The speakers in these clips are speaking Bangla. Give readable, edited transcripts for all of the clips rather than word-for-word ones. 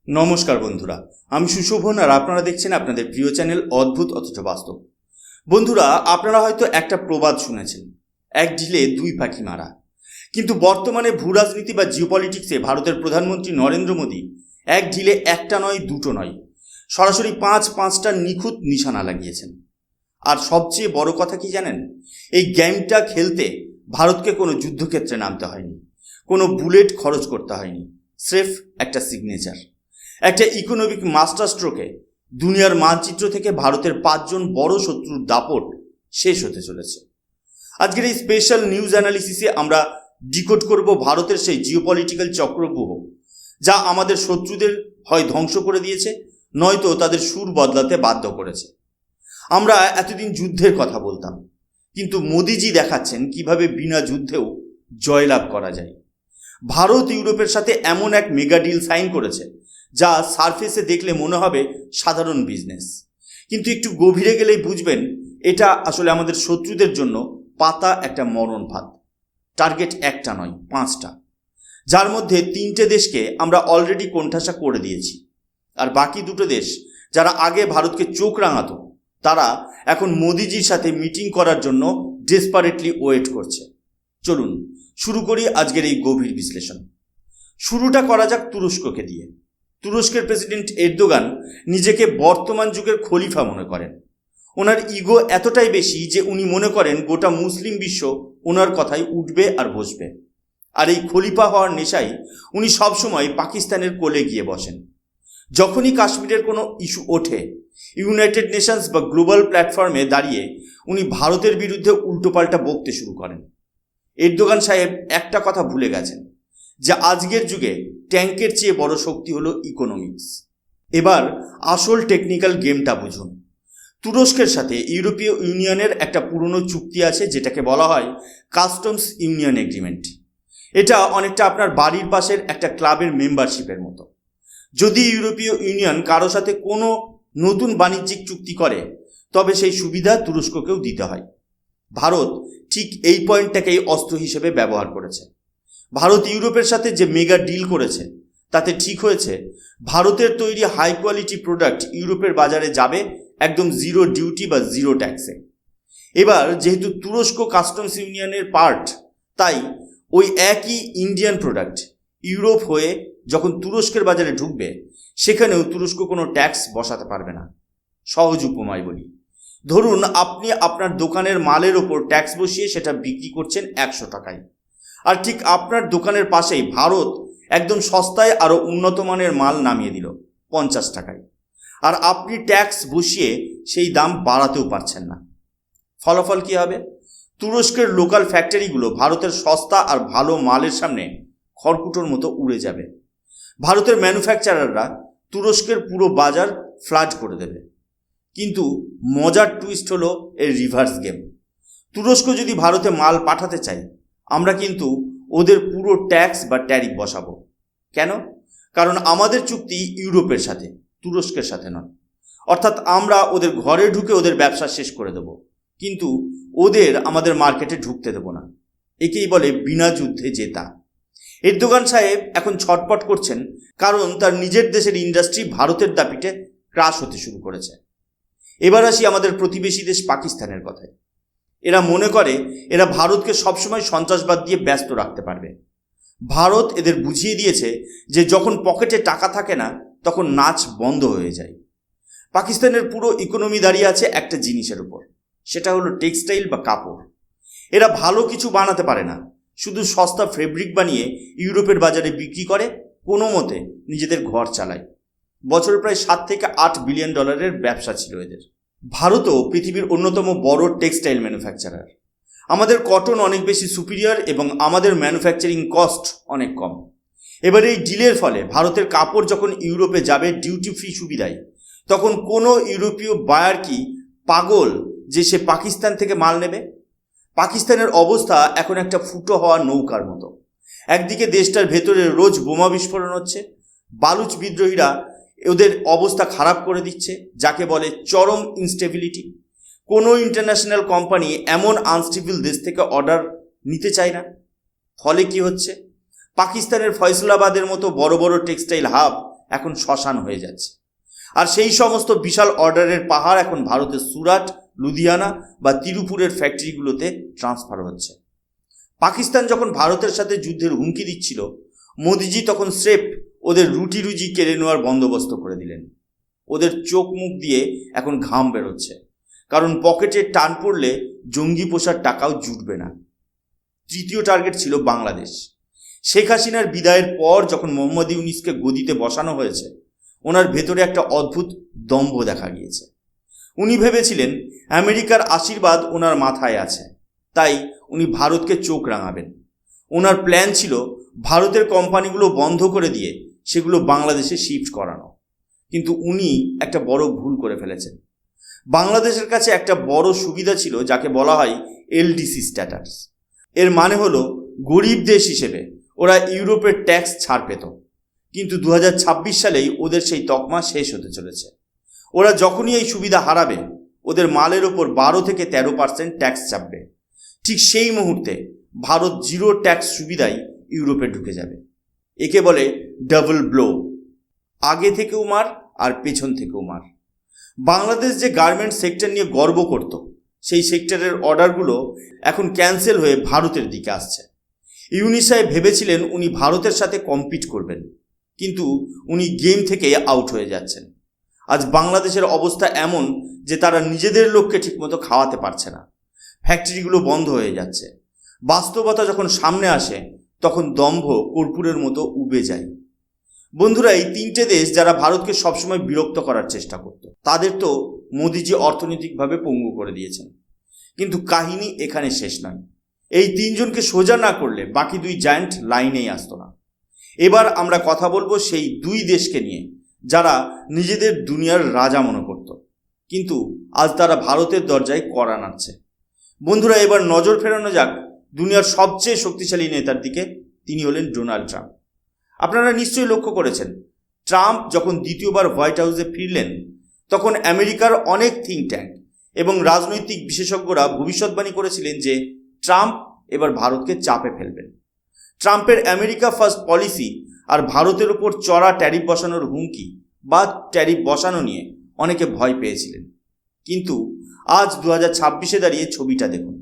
নমস্কার বন্ধুরা, আমি সুশোভন আর আপনারা দেখছেন আপনাদের প্রিয় চ্যানেল অদ্ভুত অথচ বাস্তব। বন্ধুরা, আপনারা হয়তো একটা প্রবাদ শুনেছেন, এক ঢিলে দুই পাখি মারা। কিন্তু বর্তমানে ভূরাজনীতি বা জিওপলিটিক্সে ভারতের প্রধানমন্ত্রী নরেন্দ্র মোদী এক ঢিলে একটা নয়, দুটো নয়, সরাসরি পাঁচটা নিখুঁত নিশানা লাগিয়েছেন। আর সবচেয়ে বড় কথা কি জানেন? এই গেমটা খেলতে ভারতকে কোনো যুদ্ধক্ষেত্রে নামতে হয়নি, কোনো বুলেট খরচ করতে হয়নি, স্রেফ একটা সিগনেচার, একটা ইকোনমিক মাস্টার স্ট্রোকে দুনিয়ার মানচিত্র থেকে ভারতের 5জন বড় শত্রুর দাপট শেষ হতে চলেছে। আজকের এই স্পেশাল নিউজ অ্যানালিসিসে আমরা ডিকোড করব ভারতের সেই জিওপলিটিক্যাল চক্রব্যূহ, যা আমাদের শত্রুদের হয় ধ্বংস করে দিয়েছে, নয়তো তাদের সুর বদলাতে বাধ্য করেছে। আমরা এতদিন যুদ্ধের কথা বলতাম, কিন্তু মোদিজি দেখাচ্ছেন কিভাবে বিনা যুদ্ধেও জয়লাভ করা যায়। ভারত ইউরোপের সাথে এমন এক মেগা ডিল সাইন করেছে যা সারফেসে দেখলে মনে হবে সাধারণ বিজনেস, কিন্তু একটু গভীরে গেলেই বুঝবেন এটা আসলে আমাদের শত্রুদের জন্য পাতা একটা মরণ ফাঁদ। টার্গেট একটা নয়, 5টা, যার মধ্যে 3টে দেশকে আমরা অলরেডি কোণঠাসা করে দিয়েছি। আর বাকি 2টো দেশ যারা আগে ভারতকে চোখ রাঙাতো, তারা এখন মোদিজির সাথে মিটিং করার জন্য ডেসপারেটলি ওয়েট করছে। চলুন শুরু করি আজকের এই গভীর বিশ্লেষণ। শুরুটা করা যাক তুরস্ককে দিয়ে। তুরস্কের প্রেসিডেন্ট এরদোগান নিজেকে বর্তমান যুগের খলিফা মনে করেন। ওনার ইগো এতটাই বেশি যে উনি মনে করেন গোটা মুসলিম বিশ্ব ওনার কথায় উঠবে আর বসবে। আর এই খলিফা হওয়ার নেশায় উনি সবসময় পাকিস্তানের কোলে গিয়ে বসেন। যখনই কাশ্মীরের কোনো ইস্যু ওঠে, ইউনাইটেড নেশনস বা গ্লোবাল প্ল্যাটফর্মে দাঁড়িয়ে উনি ভারতের বিরুদ্ধে উল্টোপাল্টা বকতে শুরু করেন। এরদোগান সাহেব একটা কথা ভুলে গেছেন, যে আজকের যুগে ট্যাঙ্কের চেয়ে বড় শক্তি হলো ইকোনমিক্স। এবার আসল টেকনিক্যাল গেমটা বুঝুন। তুরস্কের সাথে ইউরোপীয় ইউনিয়নের একটা পুরনো চুক্তি আছে, যেটাকে বলা হয় কাস্টমস ইউনিয়ন এগ্রিমেন্ট। এটা অনেকটা আপনার বাড়ির পাশের একটা ক্লাবের মেম্বারশিপের মতো। যদি ইউরোপীয় ইউনিয়ন কারো সাথে কোনো নতুন বাণিজ্যিক চুক্তি করে, তবে সেই সুবিধা তুরস্ককেও দিতে হয়। ভারত ঠিক এই পয়েন্টটাকেই অস্ত্র হিসেবে ব্যবহার করেছে। ভারত ইউরোপের সাথে যে মেগা ডিল করেছে, তাতে ঠিক হয়েছে ভারতের তৈরি হাই কোয়ালিটি প্রোডাক্ট ইউরোপের বাজারে যাবে একদম জিরো ডিউটি বা জিরো ট্যাক্সে। এবার যেহেতু তুরস্ক কাস্টমস ইউনিয়নের পার্ট, তাই ওই একই ইন্ডিয়ান প্রোডাক্ট ইউরোপ হয়ে যখন তুরস্কের বাজারে ঢুকবে, সেখানেও তুরস্ক কোনো ট্যাক্স বসাতে পারবে না। সহজ উপমায় বলি, ধরুন আপনি আপনার দোকানের মালের ওপর ট্যাক্স বসিয়ে সেটা বিক্রি করছেন 100 টাকায়, আর ঠিক আপনার দোকানের পাশেই ভারত একদম সস্তায় আরও উন্নত মানের মাল নামিয়ে দিল 50 টাকায়, আর আপনি ট্যাক্স বসিয়ে সেই দাম বাড়াতেও পারছেন না। ফলাফল কী হবে? তুরস্কের লোকাল ফ্যাক্টরিগুলো ভারতের সস্তা আর ভালো মালের সামনে খড়কুটোর মতো উড়ে যাবে। ভারতের ম্যানুফ্যাকচারাররা তুরস্কের পুরো বাজার ফ্লাড করে দেবে। কিন্তু মজার টুইস্ট হলো এর রিভার্স গেম। তুরস্ক যদি ভারতে মাল পাঠাতে চায়, আমরা কিন্তু ওদের পুরো ট্যাক্স বা ট্যারিফ বসাবো। কেন? কারণ আমাদের চুক্তি ইউরোপের সাথে, তুরস্কের সাথে নয়। অর্থাৎ আমরা ওদের ঘরে ঢুকে ওদের ব্যবসা শেষ করে দেব, কিন্তু ওদের আমাদের মার্কেটে ঢুকতে দেব না। একেই বলে বিনা যুদ্ধে জেতা। এরদোগান সাহেব এখন ছটপট করছেন, কারণ তার নিজের দেশের ইন্ডাস্ট্রি ভারতের দাপিতে ক্রাশ হতে শুরু করেছে। এবার আসি আমাদের প্রতিবেশী দেশ পাকিস্তানের কথায়। এরা মনে করে এরা ভারতকে সবসময় সন্ত্রাসবাদ দিয়ে ব্যস্ত রাখতে পারবে। ভারত এদের বুঝিয়ে দিয়েছে যে যখন পকেটে টাকা থাকে না, তখন নাচ বন্ধ হয়ে যায়। পাকিস্তানের পুরো ইকোনমি দাঁড়িয়ে আছে একটা জিনিসের উপর, সেটা হলো টেক্সটাইল বা কাপড়। এরা ভালো কিছু বানাতে পারে না, শুধু সস্তা ফেব্রিক বানিয়ে ইউরোপের বাজারে বিক্রি করে কোনো মতে নিজেদের ঘর চালায়। বছরে প্রায় 7 থেকে 8 বিলিয়ন ডলারের ব্যবসা ছিল এদের। ভারতও পৃথিবীর অন্যতম বড় টেক্সটাইল ম্যানুফ্যাকচারার। আমাদের কটন অনেক বেশি সুপিরিয়র এবং আমাদের ম্যানুফ্যাকচারিং কস্ট অনেক কম। এবার এই ডিলের ফলে ভারতের কাপড় যখন ইউরোপে যাবে ডিউটি ফ্রি সুবিধায়, তখন কোনো ইউরোপীয় বায়ার কি পাগল যে সে পাকিস্তান থেকে মাল নেবে? পাকিস্তানের অবস্থা এখন একটা ফুটো হওয়া নৌকার মতো। একদিকে দেশটার ভেতরে রোজ বোমা বিস্ফোরণ হচ্ছে, বালুচ বিদ্রোহীরা ওদের অবস্থা খারাপ করে দিচ্ছে, যাকে বলে চরম ইনস্টেবিলিটি। কোনো ইন্টারন্যাশনাল কোম্পানি এমন আনস্টেবল দেশ থেকে অর্ডার নিতে চায় না। ফলে কি হচ্ছে? পাকিস্তানের ফয়সলাবাদের মতো বড় বড় টেক্সটাইল হাব এখন শ্মশান হয়ে যাচ্ছে। আর সেই সমস্ত বিশাল অর্ডারের পাহাড় এখন ভারতের সুরাট, লুধিয়ানা বা তিরুপুরের ফ্যাক্টরিগুলোতে ট্রান্সফার হচ্ছে। পাকিস্তান যখন ভারতের সাথে যুদ্ধের হুমকি দিচ্ছিল, মোদিজি তখন স্রেফ ওদের রুটি রুজি কেড়ে নেওয়ার বন্দোবস্ত করে দিলেন। ওদের চোখ মুখ দিয়ে এখন ঘাম বেরোচ্ছে, কারণ পকেটে টান পড়লে জঙ্গি পোষার টাকাও জুটবে না। তৃতীয় টার্গেট ছিল বাংলাদেশ। শেখ হাসিনার বিদায়ের পর যখন মোহাম্মদ ইউনূসকে গদিতে বসানো হয়েছে, ওনার ভেতরে একটা অদ্ভুত দম্ভ দেখা গিয়েছে। উনি ভেবেছিলেন আমেরিকার আশীর্বাদ ওনার মাথায় আছে, তাই উনি ভারতকে চোখ রাঙাবেন। ওনার প্ল্যান ছিল ভারতের কোম্পানিগুলো বন্ধ করে দিয়ে সেগুলো বাংলাদেশে শিফট করানো। কিন্তু উনি একটা বড় ভুল করে ফেলেছেন। বাংলাদেশের কাছে একটা বড় সুবিধা ছিল যাকে বলা হয় এলডিসি স্ট্যাটাস। এর মানে হলো গরিব দেশ হিসেবে ওরা ইউরোপের ট্যাক্স ছাড় পেত। কিন্তু 2026 সালেই ওদের সেই তকমা শেষ হতে চলেছে। ওরা যখনই এই সুবিধা হারাবে, ওদের মালের ওপর 12 থেকে 13% ট্যাক্স চাপবে। ঠিক সেই মুহূর্তে ভারত জিরো ট্যাক্স সুবিধায় ইউরোপে ঢুকে যাবে। একে বলে ডাবল ব্লো। আগে থেকেও মার আর পেছন থেকেও মার। বাংলাদেশ যে গার্মেন্টস সেক্টর নিয়ে গর্ব করত, সেই সেক্টরের অর্ডারগুলো এখন ক্যান্সেল হয়ে ভারতের দিকে আসছে। ইউনূস সাহেব ভেবেছিলেন উনি ভারতের সাথে কম্পিট করবেন, কিন্তু উনি গেম থেকে আউট হয়ে যাচ্ছেন। আজ বাংলাদেশের অবস্থা এমন যে তারা নিজেদের লোককে ঠিকমতো খাওয়াতে পারছে না। ফ্যাক্টরিগুলো বন্ধ হয়ে যাচ্ছে। বাস্তবতা যখন সামনে আসে, তখন দম্ভ কর্পূরের মতো উবে যায়। বন্ধুরা, এই তিনটে দেশ যারা ভারতকে সবসময় বিরক্ত করার চেষ্টা করত, তাদের তো মোদিজি অর্থনৈতিকভাবে পঙ্গু করে দিয়েছেন। কিন্তু কাহিনী এখানে শেষ নয়। এই তিনজনকে সোজা না করলে বাকি দুই জায়ান্ট লাইনেই আসতো না। এবার আমরা কথা বলবো সেই দুই দেশকে নিয়ে যারা নিজেদের দুনিয়ার রাজা মনে করত, কিন্তু আজ তারা ভারতের দরজায় কড়া নাড়ছে। বন্ধুরা, এবার নজর ফেরানো যাক দুনিয়ার সবচেয়ে শক্তিশালী নেতার দিকে। তিনি হলেন ডোনাল্ড ট্রাম্প। আপনারা নিশ্চয়ই লক্ষ্য করেছেন, ট্রাম্প যখন দ্বিতীয়বার হোয়াইট হাউসে ফিরলেন, তখন আমেরিকার অনেক থিঙ্ক ট্যাঙ্ক এবং রাজনৈতিক বিশেষজ্ঞরা ভবিষ্যৎবাণী করেছিলেন যে ট্রাম্প এবার ভারতকে চাপে ফেলবেন। ট্রাম্পের আমেরিকা ফার্স্ট পলিসি আর ভারতের উপর চড়া ট্যারিফ বসানোর হুমকি বা ট্যারিফ বসানো নিয়ে অনেকে ভয় পেয়েছিলেন। কিন্তু আজ 2026-এ দাঁড়িয়ে ছবিটা দেখুন।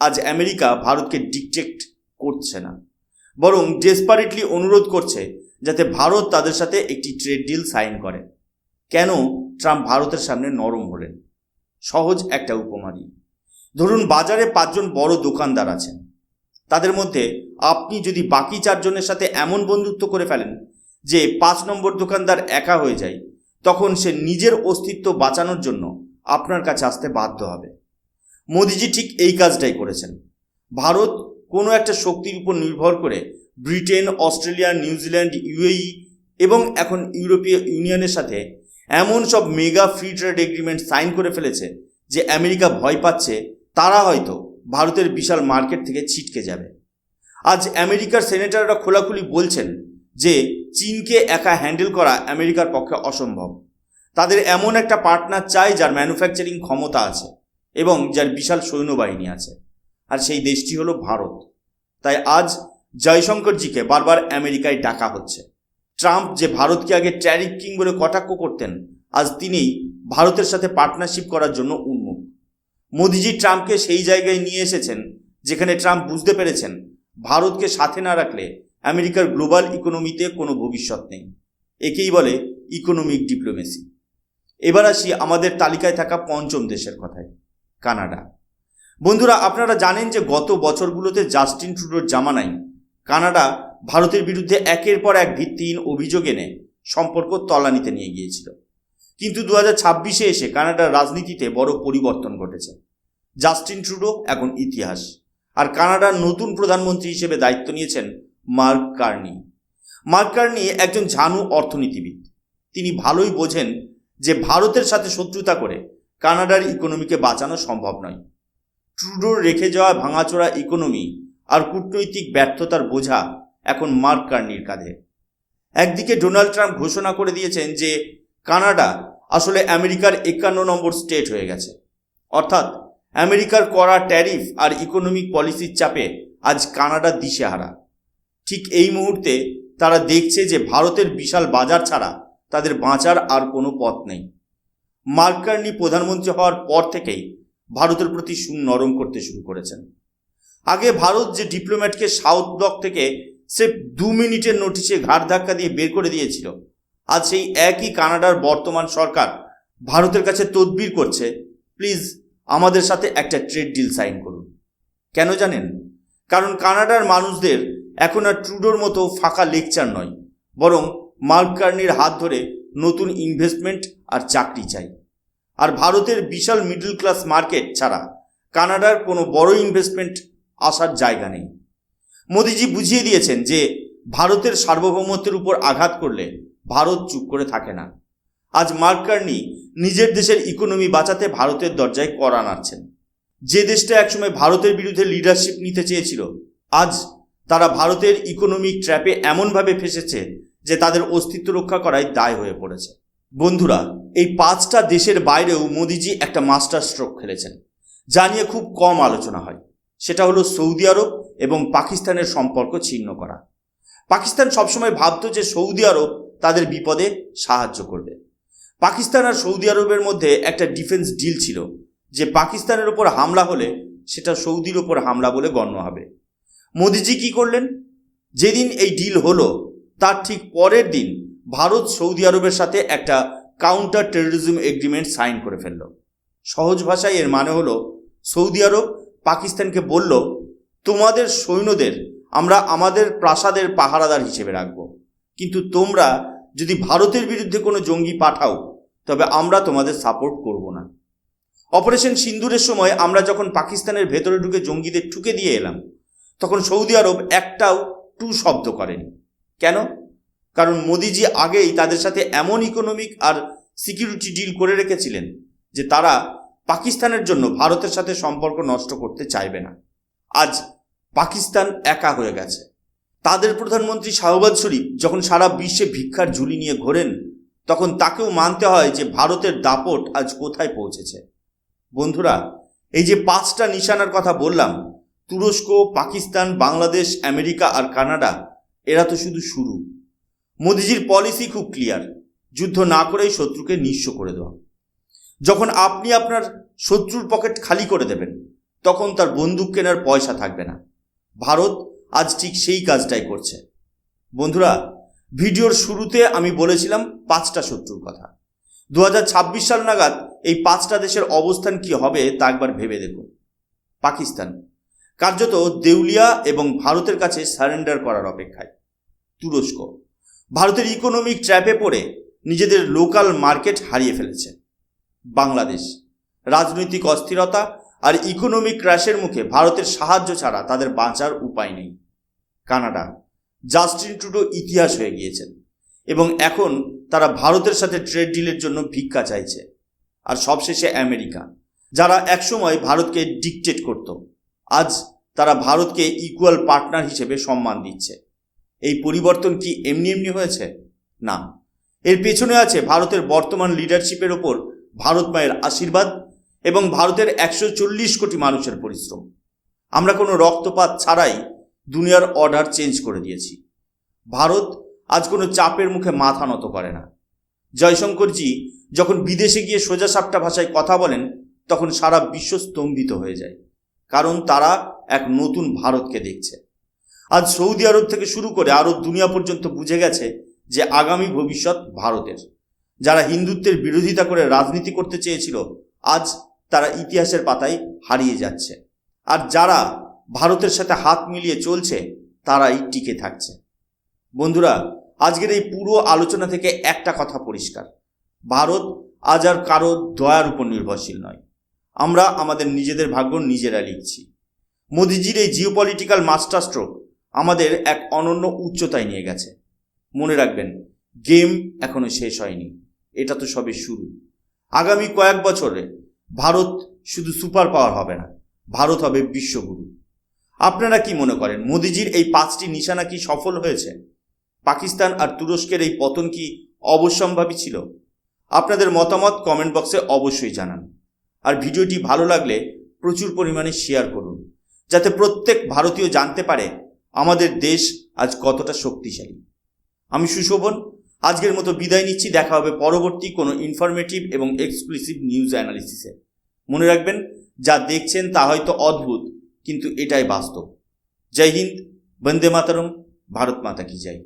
আজ আমেরিকা ভারতকে ডিকটেট করছে না, বরং ডেসপারেটলি অনুরোধ করছে যাতে ভারত তাদের সাথে একটি ট্রেড ডিল সাইন করে। কেন ট্রাম্প ভারতের সামনে নরম হলেন? সহজ একটা উপমা দিই। ধরুন বাজারে 5 জন বড় দোকানদার আছেন। তাদের মধ্যে আপনি যদি বাকি 4 জনের সাথে এমন বন্ধুত্ব করে ফেলেন যে 5 নম্বর দোকানদার একা হয়ে যায়, তখন সে নিজের অস্তিত্ব বাঁচানোর জন্য আপনার কাছে আসতে বাধ্য হবে। মোদিজি ঠিক এই কাজটাই করেছেন। ভারত কোনো একটা শক্তির উপর নির্ভর করে ব্রিটেন, অস্ট্রেলিয়া, নিউজিল্যান্ড, ইউএই এবং এখন ইউরোপীয় ইউনিয়নের সাথে এমন সব mega free trade agreement sign করে ফেলেছে যে আমেরিকা ভয় পাচ্ছে তারা হয়তো ভারতের বিশাল মার্কেট থেকে ছিটকে যাবে। আজ আমেরিকার সেনেটররা খোলাখুলি বলছেন যে চীনকে একা হ্যান্ডেল করা আমেরিকার পক্ষে অসম্ভব। তাদের এমন একটা পার্টনার চাই যার ম্যানুফ্যাকচারিং ক্ষমতা আছে এবং যার বিশাল সৈন্যবাহিনী আছে, আর সেই দেশটি হলো ভারত। তাই আজ জয়শঙ্করজিকে বারবার আমেরিকায় ডাকা হচ্ছে। ট্রাম্প যে ভারতকে আগে ট্যারিফ কিং বলে কটাক্ষ করতেন, আজ তিনিই ভারতের সাথে পার্টনারশিপ করার জন্য উন্মুখ। মোদিজি ট্রাম্পকে সেই জায়গায় নিয়ে এসেছেন যেখানে ট্রাম্প বুঝতে পেরেছেন ভারতকে সাথে না রাখলে আমেরিকার গ্লোবাল ইকোনমিতে কোনো ভবিষ্যৎ নেই। একেই বলে ইকোনমিক ডিপ্লোমেসি। এবার আসি আমাদের তালিকায় থাকা 5ম দেশের কথায়, কানাডা। বন্ধুরা, আপনারা জানেন যে গত বছরগুলোতে জাস্টিন ট্রুডোর জামানায় কানাডা ভারতের বিরুদ্ধে একের পর এক ভিত্তিহীন অভিযোগ এনে সম্পর্ক তলানিতে নিয়ে গিয়েছিল। কিন্তু 2026-এ এসে কানাডার রাজনীতিতে বড় পরিবর্তন ঘটেছে। জাস্টিন ট্রুডো এখন ইতিহাস, আর কানাডার নতুন প্রধানমন্ত্রী হিসেবে দায়িত্ব নিয়েছেন মার্ক কার্নি। মার্ক কার্নি একজন ঝানু অর্থনীতিবিদ। তিনি ভালোই বোঝেন যে ভারতের সাথে শত্রুতা করে কানাডার ইকোনমিকে বাঁচানো সম্ভব নয়। ট্রুডোর রেখে যাওয়া ভাঙাচোরা ইকোনমি আর কূটনৈতিক ব্যর্থতার বোঝা এখন মার্ক কার্নির কাঁধে। একদিকে ডোনাল্ড ট্রাম্প ঘোষণা করে দিয়েছেন যে কানাডা আসলে আমেরিকার 51 নম্বর স্টেট হয়ে গেছে, অর্থাৎ আমেরিকার করা ট্যারিফ আর ইকোনমিক পলিসির চাপে আজ কানাডা দিশেহারা। ঠিক এই মুহূর্তে তারা দেখছে যে ভারতের বিশাল বাজার ছাড়া তাদের বাঁচার আর কোনো পথ নেই। মার্ক কার্নি প্রধানমন্ত্রী হওয়ার পর থেকেই ভারতের প্রতি সুর নরম করতে শুরু করেছেন। আগে ভারত যে ডিপ্লোম্যাটকে সাউথ ব্লক থেকে সির্ফ 2 মিনিটের নোটিশে ঘাড় ধাক্কা দিয়ে বের করে দিয়েছিল, আজ সেই একই কানাডার বর্তমান সরকার ভারতের কাছে তদবির করছে, প্লিজ আমাদের সাথে একটা ট্রেড ডিল সাইন করুন। কেন জানেন? কারণ কানাডার মানুষদের এখন আর ট্রুডোর মতো ফাঁকা লেকচার নয়, বরং মার্ক কার্নির হাত ধরে নতুন ইনভেস্টমেন্ট আর চাকরি চাই। আর ভারতের বিশাল মিডল ক্লাস মার্কেট ছাড়া কানাডার কোনো বড় ইনভেস্টমেন্ট আসার জায়গা নেই। মোদিজি বুঝিয়ে দিয়েছেন যে ভারতের সার্বভৌমত্বের উপর আঘাত করলে ভারত চুপ করে থাকে না। আজ মার্ক কার্নি নিজের দেশের ইকোনমি বাঁচাতে ভারতের দরজায় কড়া নাড়ছেন। যে দেশটা একসময় ভারতের বিরুদ্ধে লিডারশিপ নিতে চেয়েছিল, আজ তারা ভারতের ইকোনমিক ট্র্যাপে এমনভাবে ফেসেছে যে তাদের অস্তিত্ব রক্ষা করাই দায় হয়ে পড়েছে। বন্ধুরা, এই 5টা দেশের বাইরেও মোদিজি একটা মাস্টার স্ট্রোক খেলেছেন, যা নিয়ে খুব কম আলোচনা হয়। সেটা হলো সৌদি আরব এবং পাকিস্তানের সম্পর্ক ছিন্ন করা। পাকিস্তান সবসময় ভাবত যে সৌদি আরব তাদের বিপদে সাহায্য করবে। পাকিস্তান আর সৌদি আরবের মধ্যে একটা ডিফেন্স ডিল ছিল যে পাকিস্তানের ওপর হামলা হলে সেটা সৌদির ওপর হামলা বলে গণ্য হবে। মোদিজি কি করলেন? যেদিন এই ডিল হলো তার ঠিক পরের দিন ভারত সৌদি আরবের সাথে একটা কাউন্টার টেররিজম এগ্রিমেন্ট সাইন করে ফেলল। সহজ ভাষায় এর মানে হলো সৌদি আরব পাকিস্তানকে বলল, তোমাদের সৈন্যদের আমরা আমাদের প্রাসাদের পাহারাদার হিসেবে রাখব, কিন্তু তোমরা যদি ভারতের বিরুদ্ধে কোনো জঙ্গি পাঠাও তবে আমরা তোমাদের সাপোর্ট করব না। অপারেশন সিন্দুরের সময় আমরা যখন পাকিস্তানের ভেতরে ঢুকে জঙ্গিদের ঠুকে দিয়ে এলাম, তখন সৌদি আরব একটাও টু শব্দ করেনি। কেন? কারণ মোদিজি আগেই তাদের সাথে এমন ইকোনমিক আর সিকিউরিটি ডিল করে রেখেছিলেন যে তারা পাকিস্তানের জন্য ভারতের সাথে সম্পর্ক নষ্ট করতে চাইবে না। আজ পাকিস্তান একা হয়ে গেছে। তাদের প্রধানমন্ত্রী শাহবাজ শরীফ যখন সারা বিশ্বে ভিক্ষার ঝুলি নিয়ে ঘোরেন, তখন তাকেও মানতে হয় যে ভারতের দাপট আজ কোথায় পৌঁছেছে। বন্ধুরা, এই যে 5টা নিশানার কথা বললাম, তুরস্ক, পাকিস্তান, বাংলাদেশ, আমেরিকা আর কানাডা, এরা তো শুধু শুরু। মোদিজির পলিসি খুব ক্লিয়ার, যুদ্ধ না করেই শত্রুকে নিঃস্ব করে দেওয়া। যখন আপনি আপনার শত্রুর পকেট খালি করে দেবেন, তখন তার বন্দুক কেনার পয়সা থাকবে না। ভারত আজ ঠিক সেই কাজটাই করছে। বন্ধুরা, ভিডিওর শুরুতে আমি বলেছিলাম 5টা শত্রুর কথা। 2026 সাল নাগাদ এই 5টা দেশের অবস্থান কি হবে তা একবার ভেবে দেখুন। পাকিস্তান কার্যত দেউলিয়া এবং ভারতের কাছে সারেন্ডার করার অপেক্ষায়। তুরস্ক ভারতের ইকোনমিক ট্র্যাপে পড়ে নিজেদের লোকাল মার্কেট হারিয়ে ফেলেছে। বাংলাদেশ রাজনৈতিক অস্থিরতা আর ইকোনমিক ক্র্যাশের মুখে ভারতের সাহায্য ছাড়া তাদের বাঁচার উপায় নেই। কানাডা জাস্টিন ট্রুডো ইতিহাস হয়ে গিয়েছেন এবং এখন তারা ভারতের সাথে ট্রেড ডিলের জন্য ভিক্ষা চাইছে। আর সবশেষে আমেরিকা, যারা একসময় ভারতকে ডিকটেট করত, আজ তারা ভারতকে ইকুয়াল পার্টনার হিসেবে সম্মান দিচ্ছে। এই পরিবর্তন কি এমনি এমনি হয়েছে? না, এর পেছনে আছে ভারতের বর্তমান লিডারশিপের ওপর ভারত মায়ের আশীর্বাদ এবং ভারতের 140 কোটি মানুষের পরিশ্রম। আমরা কোনো রক্তপাত ছাড়াই দুনিয়ার অর্ডার চেঞ্জ করে দিয়েছি। ভারত আজ কোনো চাপের মুখে মাথা নত করে না। জয়শঙ্করজি যখন বিদেশে গিয়ে সোজাসাপটা ভাষায় কথা বলেন, তখন সারা বিশ্ব স্তম্ভিত হয়ে যায়, কারণ তারা এক নতুন ভারতকে দেখছে। আজ সৌদি আরব থেকে শুরু করে আরব দুনিয়া পর্যন্ত বুঝে গেছে যে আগামী ভবিষ্যৎ ভারতের। যারা হিন্দুত্বের বিরোধিতা করে রাজনীতি করতে চেয়েছিল, আজ তারা ইতিহাসের পাতায় হারিয়ে যাচ্ছে। আর যারা ভারতের সাথে হাত মিলিয়ে চলছে, তারাই টিকে থাকছে। বন্ধুরা, আজকের এই পুরো আলোচনা থেকে একটা কথা পরিষ্কার, ভারত আজ আর কারো দয়ার উপর নির্ভরশীল নয়। আমরা আমাদের নিজেদের ভাগ্য নিজেরা লিখছি। মোদিজির এই জিওপলিটিক্যাল মাস্টার স্ট্রোক আমাদের এক অনন্য উচ্চতায় নিয়ে গেছে। মনে রাখবেন, গেম এখনো শেষ হয়নি, এটা তো সবে শুরু। আগামী কয়েক বছরে ভারত শুধু সুপার পাওয়ার হবে না, ভারত হবে বিশ্বগুরু। আপনারা কি মনে করেন, মোদিজির এই 5টি নিশানা কি সফল হয়েছে? পাকিস্তান আর তুরস্কের এই পতন কি অবশ্যম্ভাবী ছিল? আপনাদের মতামত কমেন্ট বক্সে অবশ্যই জানান। আর ভিডিওটি ভালো লাগলে প্রচুর পরিমাণে শেয়ার করুন, যাতে প্রত্যেক ভারতীয় জানতে পারে আমাদের দেশ আজ কতটা শক্তিশালী। আমি সুশোভন আজকের মতো বিদায় নিচ্ছি। দেখা হবে পরবর্তী কোনো ইনফরমেটিভ এবং এক্সক্লুসিভ নিউজ অ্যানালিসিসে। মনে রাখবেন, যা দেখছেন তা হয়তো অদ্ভুত, কিন্তু এটাই বাস্তব। জয় হিন্দ, বন্দে মাতরম, ভারত মাতা কি জয়।